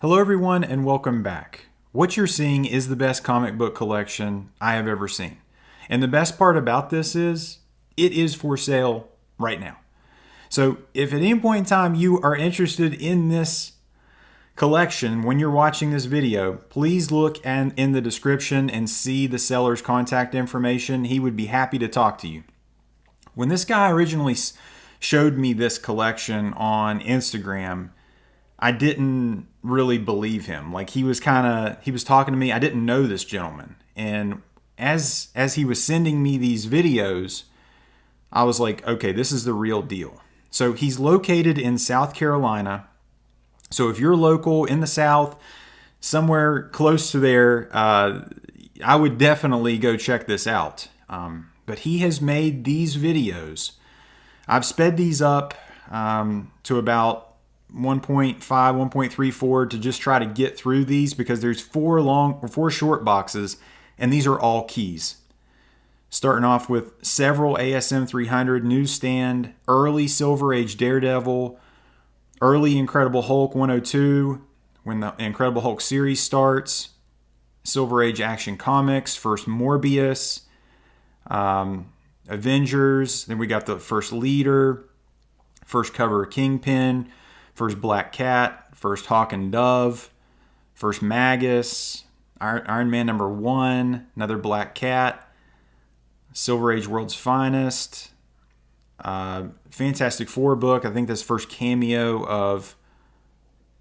Hello everyone and welcome back. What you're seeing is the best comic book collection I have ever seen. And the best part about this is it is for sale right now. So if at any point in time you are interested in this collection when you're watching this video, please look in the description and see the seller's contact information. He would be happy to talk to you. When this guy originally showed me this collection on Instagram, I didn't really believe him. Like he was talking to me. I didn't know this gentleman. And as he was sending me these videos, I was like, okay, this is the real deal. So he's located in South Carolina. So if you're local in the South, somewhere close to there, I would definitely go check this out. But he has made these videos. I've sped these up to about 1.5, 1.34 to just try to get through these because there's four short boxes, and these are all keys. Starting off with several ASM 300, Newsstand, early Silver Age Daredevil, early Incredible Hulk 102, when the Incredible Hulk series starts, Silver Age Action Comics, first Morbius, Avengers, then we got the first Leader, first cover of Kingpin, first Black Cat, first Hawk and Dove, first Magus, Iron Man #1, another Black Cat, Silver Age World's Finest, Fantastic Four book. I think this first cameo of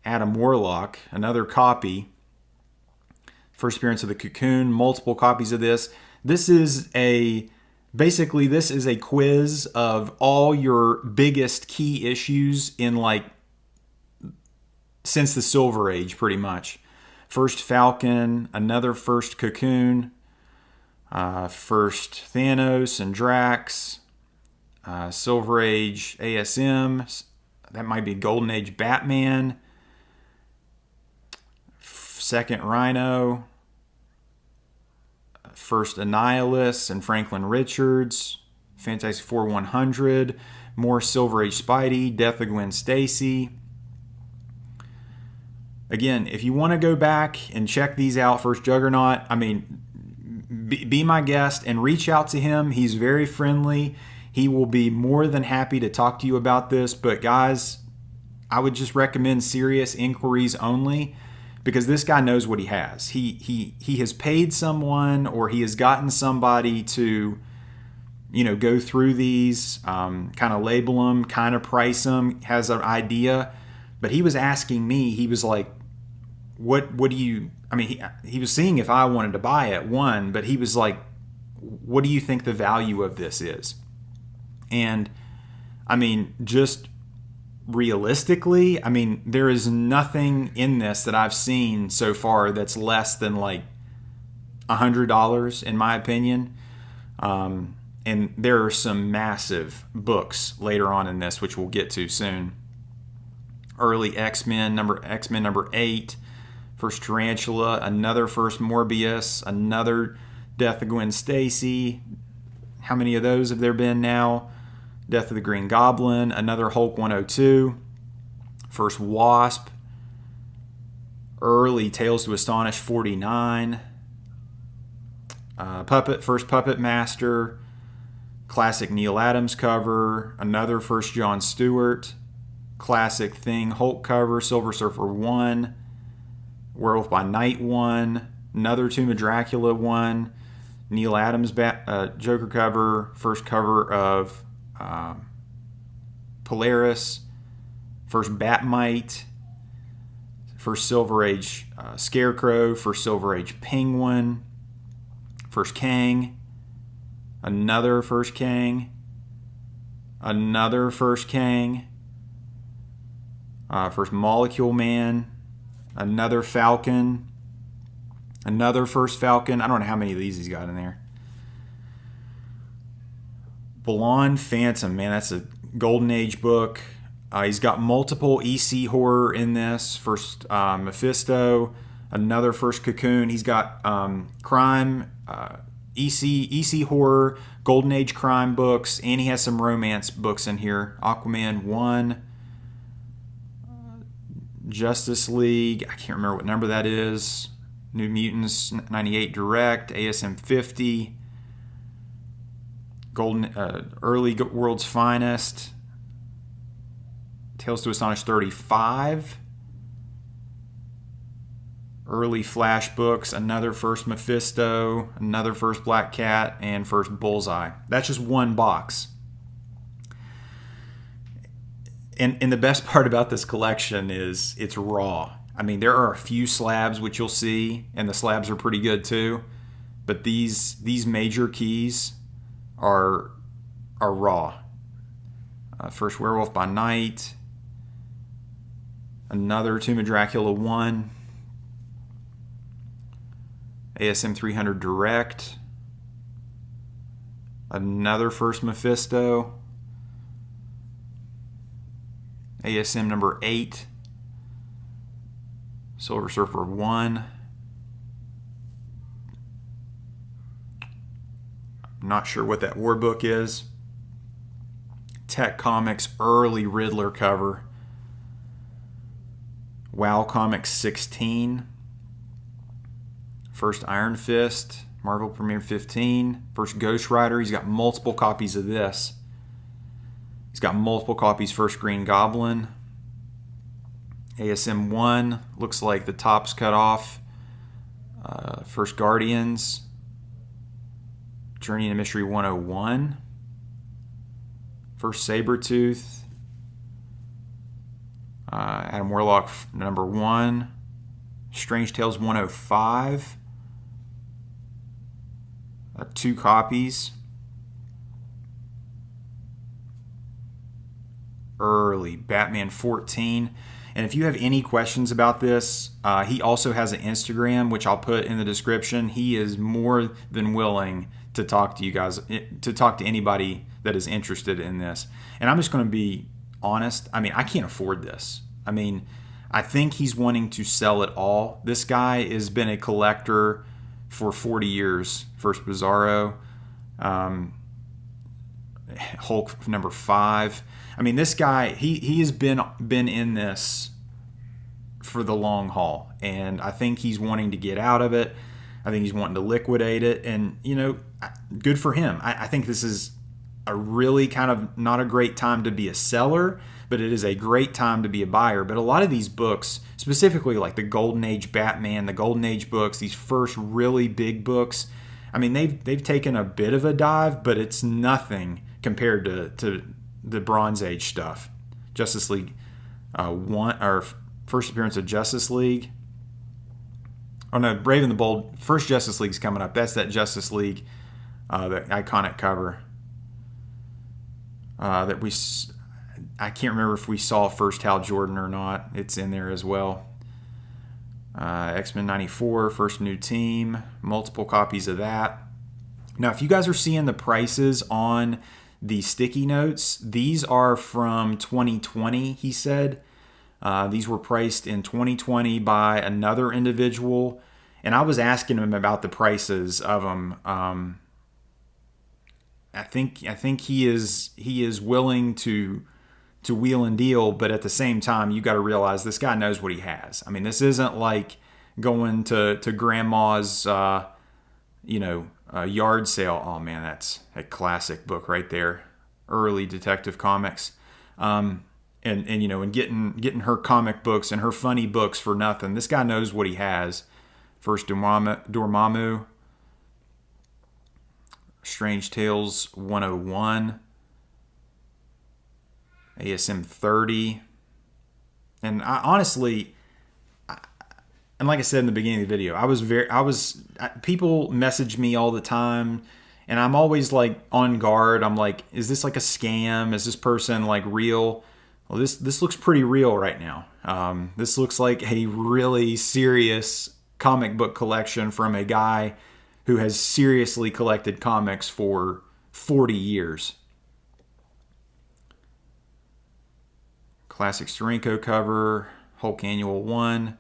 Adam Warlock, another copy. First appearance of the Cocoon, multiple copies of this. This is a quiz of all your biggest key issues in since the Silver Age, pretty much. First Falcon, another first Cocoon, first Thanos and Drax, Silver Age ASM, that might be Golden Age Batman, second Rhino, first Annihilus and Franklin Richards, Fantastic Four 100, more Silver Age Spidey, Death of Gwen Stacy. Again, if you want to go back and check these out, first Juggernaut, be my guest and reach out to him. He's very friendly. He will be more than happy to talk to you about this. But guys, I would just recommend serious inquiries only, because this guy knows what he has. He has paid someone, or he has gotten somebody to, go through these, kind of label them, kind of price them, has an idea. But he was asking me, he was like, what do you, he was seeing if I wanted to buy it, one, but he was like, what do you think the value of this is? And just realistically, there is nothing in this that I've seen so far that's less than $100 in my opinion. And there are some massive books later on in this, which we'll get to soon. Early X-Men number 8, first Tarantula, another first Morbius, another Death of Gwen Stacy. How many of those have there been now? Death of the Green Goblin, another Hulk 102, first Wasp, early Tales to Astonish 49, first Puppet Master, classic Neil Adams cover, another first Jon Stewart, classic Thing Hulk cover, Silver Surfer 1, Werewolf by Night 1, another Tomb of Dracula 1, Neil Adams Joker cover, first cover of Polaris, first Batmite, first Silver Age Scarecrow, first Silver Age Penguin, first Kang, another first Kang, first Molecule Man, another Falcon, another first Falcon. I don't know how many of these he's got in there. Blonde Phantom, man, that's a Golden Age book. He's got multiple EC horror in this. First Mephisto, another first Cocoon. He's got crime, EC horror, Golden Age crime books, and he has some romance books in here. Aquaman 1, Justice League, I can't remember what number that is. New Mutants 98 Direct, ASM 50, Golden Early World's Finest, Tales to Astonish 35, Early Flash books, another First Mephisto, another First Black Cat, and First Bullseye. That's just one box. And the best part about this collection is it's raw. I mean, there are a few slabs which you'll see, and the slabs are pretty good too. But these major keys are raw. First Werewolf by Night, another Tomb of Dracula 1, ASM 300 Direct, another First Mephisto, ASM number 8, Silver Surfer 1. I'm not sure what that war book is. Tech Comics early Riddler cover. WoW Comics 16. First Iron Fist. Marvel Premiere 15. First Ghost Rider. He's got multiple copies of this. He's got multiple copies. First Green Goblin. ASM 1, looks like the top's cut off. First Guardians. Journey into Mystery 101. First Sabretooth. Adam Warlock number 1. Strange Tales 105. 2 copies. Early Batman 14. And if you have any questions about this, he also has an Instagram, which I'll put in the description. He is more than willing to talk to you guys, to talk to anybody that is interested in this. And I'm just going to be honest. I mean, I can't afford this. I mean, I think he's wanting to sell it all. This guy has been a collector for 40 years. First Bizarro, Hulk number 5. I mean, this guy, he has been in this for the long haul, and I think he's wanting to get out of it. I think he's wanting to liquidate it, and, you know, good for him. I think this is a really kind of not a great time to be a seller, but it is a great time to be a buyer. But a lot of these books, specifically like the Golden Age Batman, the Golden Age books, these first really big books, I mean, they've taken a bit of a dive, but it's nothing compared to the Bronze Age stuff. Justice League 1, or first appearance of Justice League. Oh no, Brave and the Bold. First Justice League's coming up. That's that Justice League, the iconic cover. I can't remember if we saw first Hal Jordan or not. It's in there as well. X-Men 94, first new team. Multiple copies of that. Now, if you guys are seeing the prices on the sticky notes, these are from 2020, he said. These were priced in 2020 by another individual, and I was asking him about the prices of them. I think he is willing to wheel and deal, but at the same time, you got to realize this guy knows what he has. I mean, this isn't like going to grandma's, yard sale. Oh man, that's a classic book right there. Early Detective Comics. And getting her comic books and her funny books for nothing. This guy knows what he has. First Dormammu. Strange Tales 101. ASM 30. And and like I said in the beginning of the video, people message me all the time, and I'm always like on guard. I'm like, is this like a scam? Is this person like real? Well, this looks pretty real right now. This looks like a really serious comic book collection from a guy who has seriously collected comics for 40 years. Classic Steranko cover, Hulk Annual 1,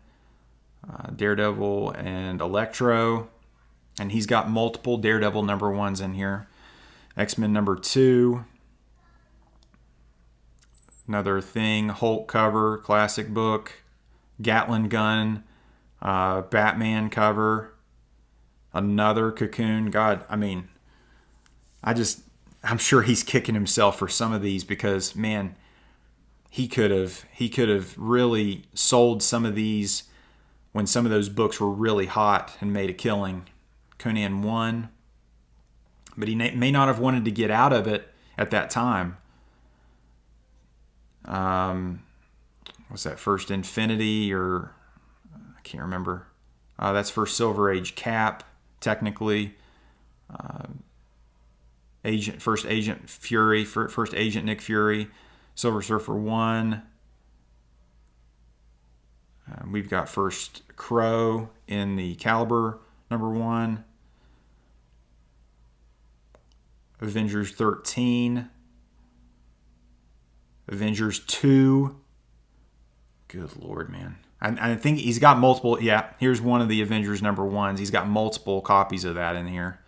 Daredevil and Electro. And he's got multiple Daredevil number 1s in here. X-Men number 2. Another Thing, Hulk cover, classic book. Gatling gun, Batman cover, another Cocoon. God, I mean, I'm sure he's kicking himself for some of these because, man, he could have really sold some of these when some of those books were really hot and made a killing. Conan 1. But he may not have wanted to get out of it at that time. What's that, First Infinity, or I can't remember. That's First Silver Age Cap, technically. First Agent Fury, First Agent Nick Fury, Silver Surfer 1. We've got First Crow in the Caliber number 1. Avengers 13. Avengers 2. Good Lord, man. I think he's got multiple. Yeah, here's one of the Avengers number 1s. He's got multiple copies of that in here.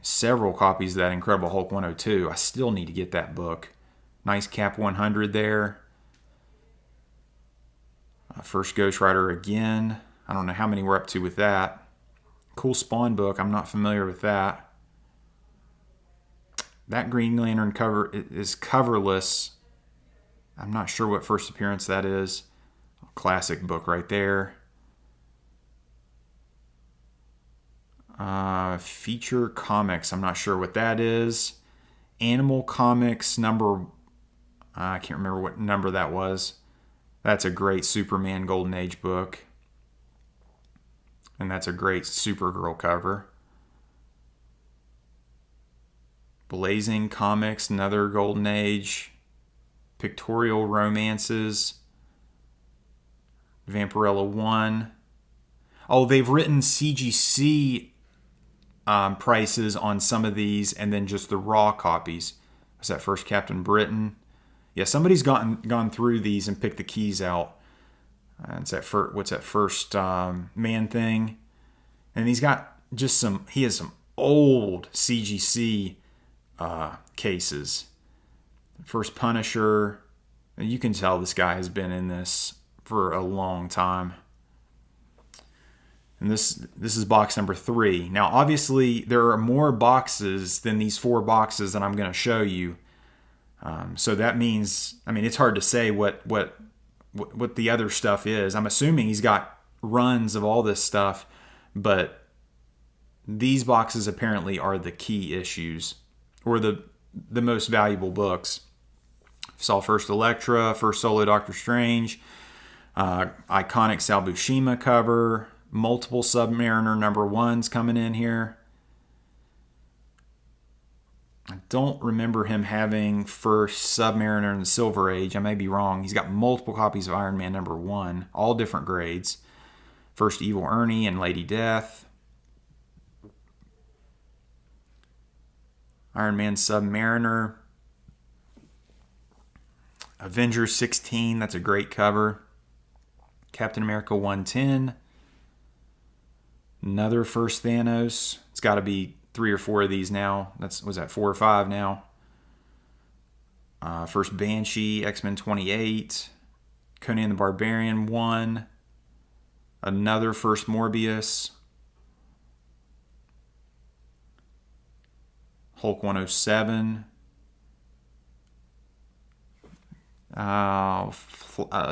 Several copies of that Incredible Hulk 102. I still need to get that book. Nice Cap 100 there. First Ghost Rider again. I don't know how many we're up to with that. Cool Spawn book. I'm not familiar with that. That Green Lantern cover is coverless. I'm not sure what first appearance that is. Classic book right there. Feature Comics. I'm not sure what that is. Animal Comics number... I can't remember what number that was. That's a great Superman Golden Age book. And that's a great Supergirl cover. Blazing Comics, another Golden Age. Pictorial Romances. Vampirella 1. Oh, they've written CGC prices on some of these, and then just the raw copies. Was that First Captain Britain? Yeah, somebody's gone through these and picked the keys out. It's that what's that First Man Thing? And he's got just he has some old CGC cases. First Punisher. You can tell this guy has been in this for a long time. And this is box number 3. Now, obviously, there are more boxes than these 4 boxes that I'm going to show you. So that means, I mean, it's hard to say what the other stuff is. I'm assuming he's got runs of all this stuff, but these boxes apparently are the key issues, or the most valuable books. Saw First Elektra, First Solo Doctor Strange, iconic Sal Buscema cover, multiple Submariner number 1s coming in here. I don't remember him having First Submariner in the Silver Age. I may be wrong. He's got multiple copies of Iron Man number 1, all different grades. First Evil Ernie and Lady Death. Iron Man Submariner. Avengers 16, that's a great cover. Captain America 110. Another First Thanos. It's got to be 3 or 4 of these now. Was that 4 or 5 now? First Banshee, X-Men 28. Conan the Barbarian 1. Another First Morbius. Hulk 107.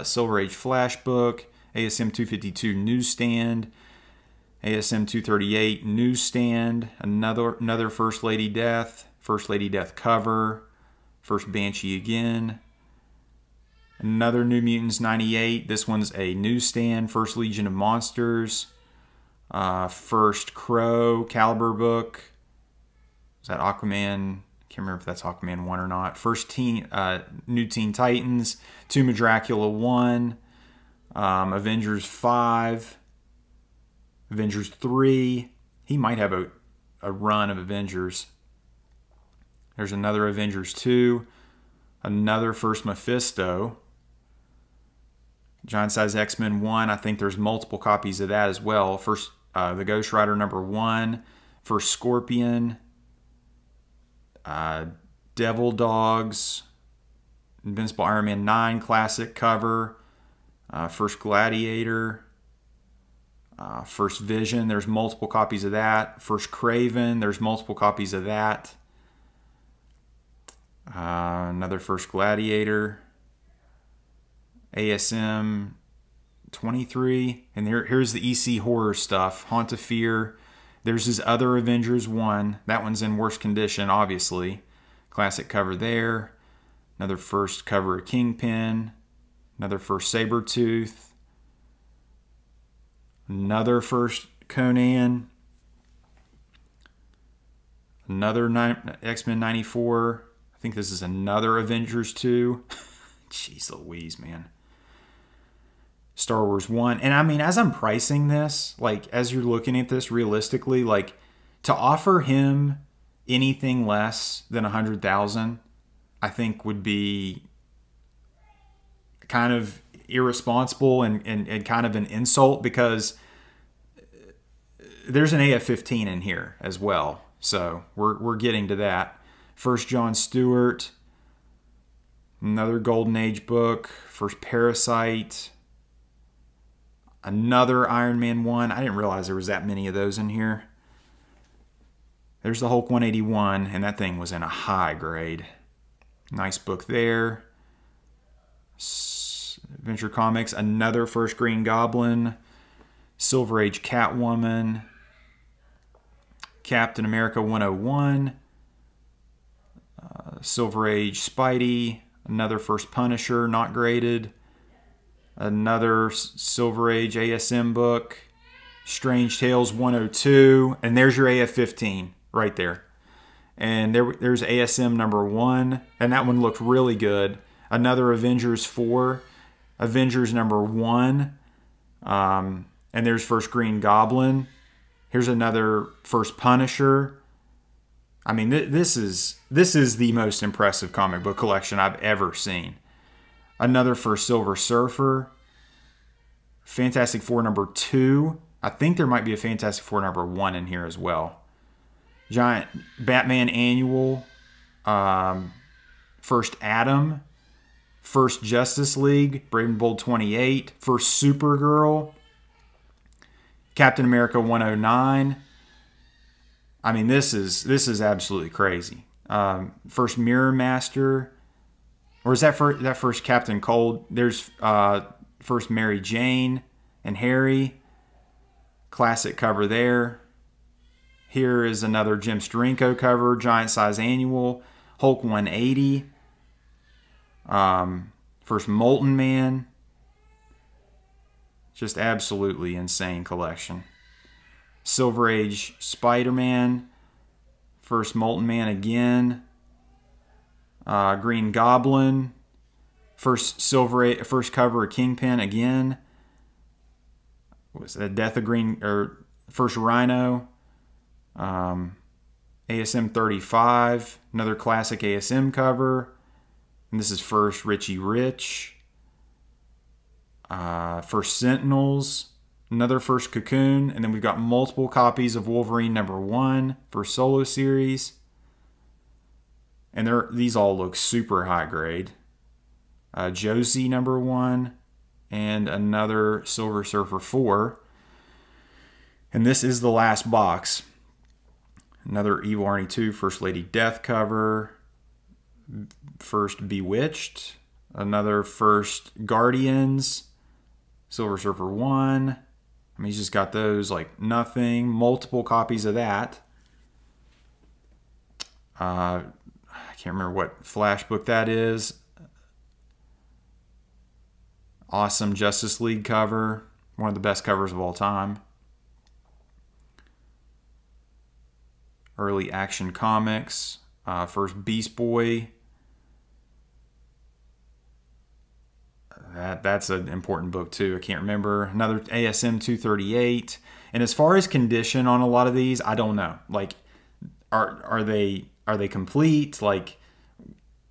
Silver Age Flash book. ASM 252 newsstand. ASM 238 newsstand. Another First Lady Death. First Lady Death cover. First Banshee again. Another New Mutants 98. This one's a newsstand. First Legion of Monsters. First Crow Caliber book. Is that Aquaman? Can't remember if that's Aquaman 1 or not. First New Teen Titans. Tomb of Dracula 1. Avengers 5. Avengers 3. He might have a run of Avengers. There's another Avengers 2. Another First Mephisto. Giant Size X-Men 1. I think there's multiple copies of that as well. First, the Ghost Rider number 1. First Scorpion. Devil Dogs. Invincible Iron Man 9 classic cover. First Gladiator, First Vision, there's multiple copies of that. First Craven, there's multiple copies of that. Another First Gladiator. ASM 23. And here's the EC horror stuff. Haunt of Fear. There's his other Avengers 1. That one's in worse condition, obviously. Classic cover there. Another first cover of Kingpin. Another first Sabretooth. Another first Conan. Another X-Men 94. I think this is another Avengers 2. Jeez Louise, man. Star Wars 1. And I mean, as I'm pricing this, like, as you're looking at this realistically, like, to offer him anything less than 100,000, I think would be kind of irresponsible and kind of an insult, because there's an AF-15 in here as well. So we're getting to that. First John Stewart, another Golden Age book. First Parasite, another Iron Man 1. I didn't realize there was that many of those in here. There's the Hulk 181, and that thing was in a high grade. Nice book there. Adventure Comics, another First Green Goblin. Silver Age Catwoman. Captain America 101. Silver Age Spidey. Another First Punisher, not graded. Another Silver Age ASM book. Strange Tales 102. And there's your AF-15 right there. And there's ASM number 1. And that one looked really good. Another Avengers 4. Avengers number 1. And there's First Green Goblin. Here's another First Punisher. I mean, this is the most impressive comic book collection I've ever seen. Another First Silver Surfer. Fantastic Four number 2. I think there might be a Fantastic Four number 1 in here as well. Giant Batman Annual. First Adam. First Justice League. Brave and Bold 28. First Supergirl. Captain America 109. I mean, this is absolutely crazy. First Mirror Master. Or is that first Captain Cold? There's first Mary Jane and Harry. Classic cover there. Here is another Jim Steranko cover. Giant Size Annual. Hulk 180. First Molten Man. Just absolutely insane collection. Silver Age Spider-Man. First Molten Man again. Green Goblin. First cover of Kingpin again. Was that Death of Green, or First Rhino. ASM 35. Another classic ASM cover. And this is first Richie Rich. First Sentinels. Another First Cocoon. And then we've got multiple copies of Wolverine number 1. First solo series. And these all look super high grade. Josie number 1. And another Silver Surfer 4. And this is the last box. Another Evil Arnie 2 First Lady Death cover. First Bewitched. Another First Guardians. Silver Surfer 1. I mean, he's just got those like nothing. Multiple copies of that. I can't remember what Flash book that is. Awesome Justice League cover. One of the best covers of all time. Early Action Comics. First Beast Boy. That's an important book too. I can't remember. Another ASM 238. And as far as condition on a lot of these, I don't know. Like, are they complete? Like,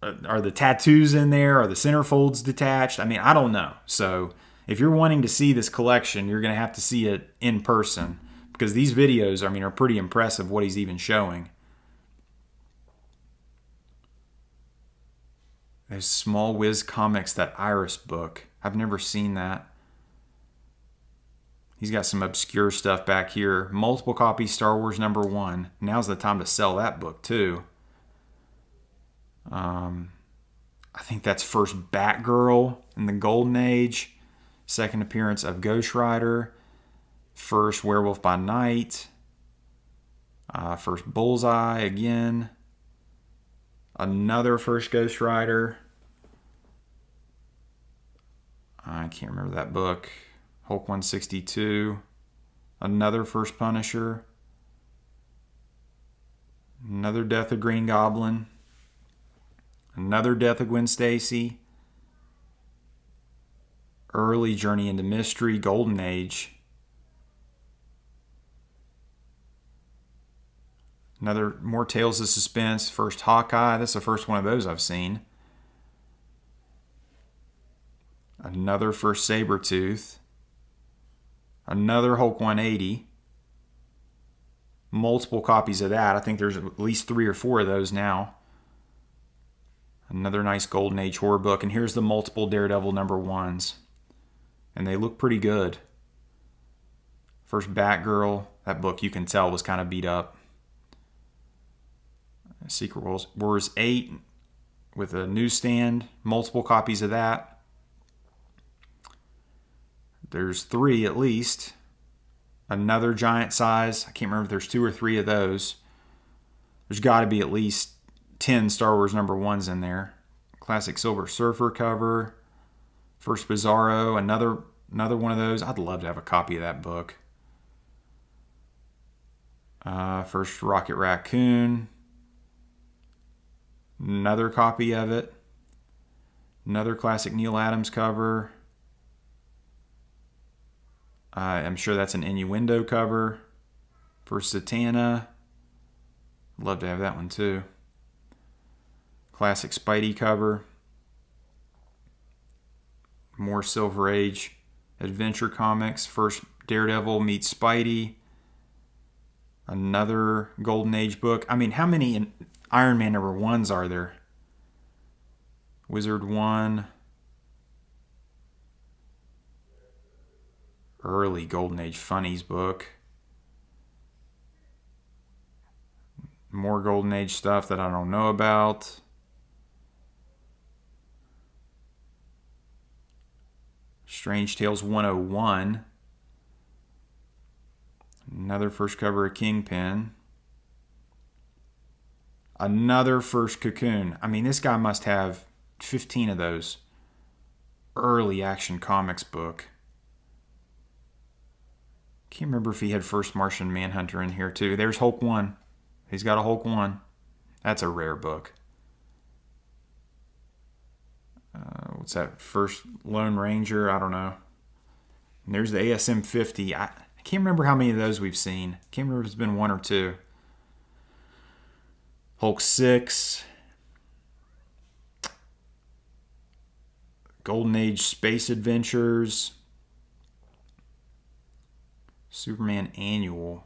are the tattoos in there? Are the centerfolds detached? I mean, I don't know. So if you're wanting to see this collection, you're going to have to see it in person, because these videos, I mean, are pretty impressive what he's even showing. There's Small Whiz Comics, that Iris book. I've never seen that. He's got some obscure stuff back here. Multiple copies, Star Wars #1. Now's the time to sell that book too. I think that's first Batgirl in the Golden Age. Second appearance of Ghost Rider. First Werewolf by Night. First Bullseye again. Another first Ghost Rider. I can't remember that book. Hulk 162. Another first Punisher. Another Death of Green Goblin. Another Death of Gwen Stacy. Early Journey into Mystery, Golden Age. Another more Tales of Suspense, first Hawkeye. That's the first one of those I've seen. Another first Sabretooth. Another Hulk 180. Multiple copies of that. I think there's at least 3 or 4 of those now. Another nice Golden Age horror book. And here's the multiple Daredevil #1s. And they look pretty good. First Batgirl. That book, you can tell, was kind of beat up. Secret Wars 8 with a newsstand. Multiple copies of that. There's 3 at least. Another giant size. I can't remember if there's 2 or 3 of those. There's got to be at least 10 Star Wars #1s in there. Classic Silver Surfer cover. First Bizarro. Another one of those. I'd love to have a copy of that book. First Rocket Raccoon. Another copy of it. Another classic Neil Adams cover. I'm sure that's an Innuendo cover. First Zatanna. Love to have that one too. Classic Spidey cover. More Silver Age adventure comics. First Daredevil meets Spidey. Another Golden Age book. I mean, how many Iron Man #1s are there? Wizard 1. Early Golden Age Funnies book. More Golden Age stuff that I don't know about. Strange Tales 101. Another first cover of Kingpin. Another first Cocoon. I mean, this guy must have 15 of those. Early Action Comics book. Can't remember if he had first Martian Manhunter in here too. There's Hulk 1. He's got a Hulk 1. That's a rare book. What's that? First Lone Ranger? I don't know. And there's the ASM 50. I can't remember how many of those we've seen. Can't remember if it's been 1 or 2. Hulk 6. Golden Age Space Adventures. Superman Annual.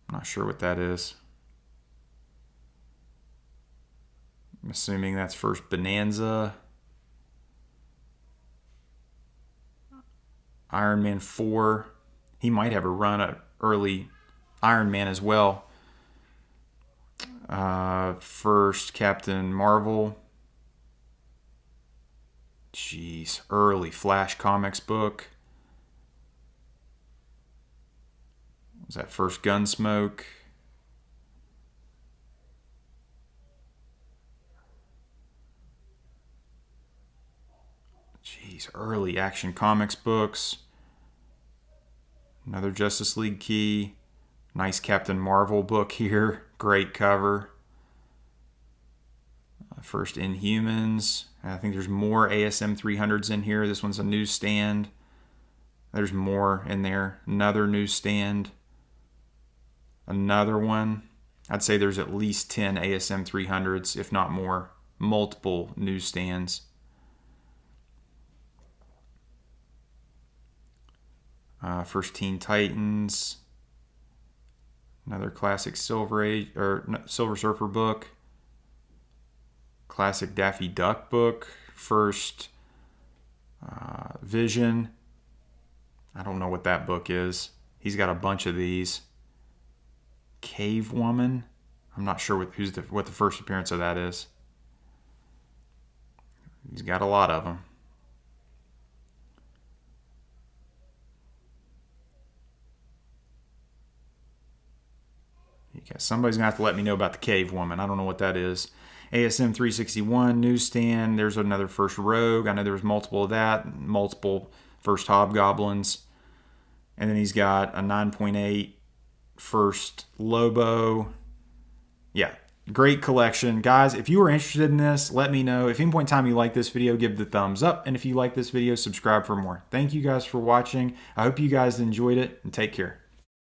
I'm not sure what that is. I'm assuming that's first Bonanza. Iron Man 4. He might have a run at early Iron Man as well. First Captain Marvel. Jeez, early Flash Comics book. Was that first Gunsmoke? Jeez, early Action Comics books. Another Justice League key. Nice Captain Marvel book here. Great cover. First Inhumans. I think there's more ASM 300s in here. This one's a newsstand. There's more in there. Another newsstand. Another one. I'd say there's at least 10 ASM 300s, if not more. Multiple newsstands. First Teen Titans. Another classic Silver Surfer book. Classic Daffy Duck book. First Vision. I don't know what that book is. He's got a bunch of these. Cave Woman. I'm not sure what the first appearance of that is. He's got a lot of them. Somebody's going to have to let me know about the Cave Woman. I don't know what that is. ASM 361, Newsstand. There's another First Rogue. I know there was multiple of that. Multiple First Hobgoblins. And then he's got a 9.8 First Lobo. Yeah, great collection. Guys, if you are interested in this, let me know. If any point in time you like this video, give the thumbs up. And if you like this video, subscribe for more. Thank you guys for watching. I hope you guys enjoyed it, and take care.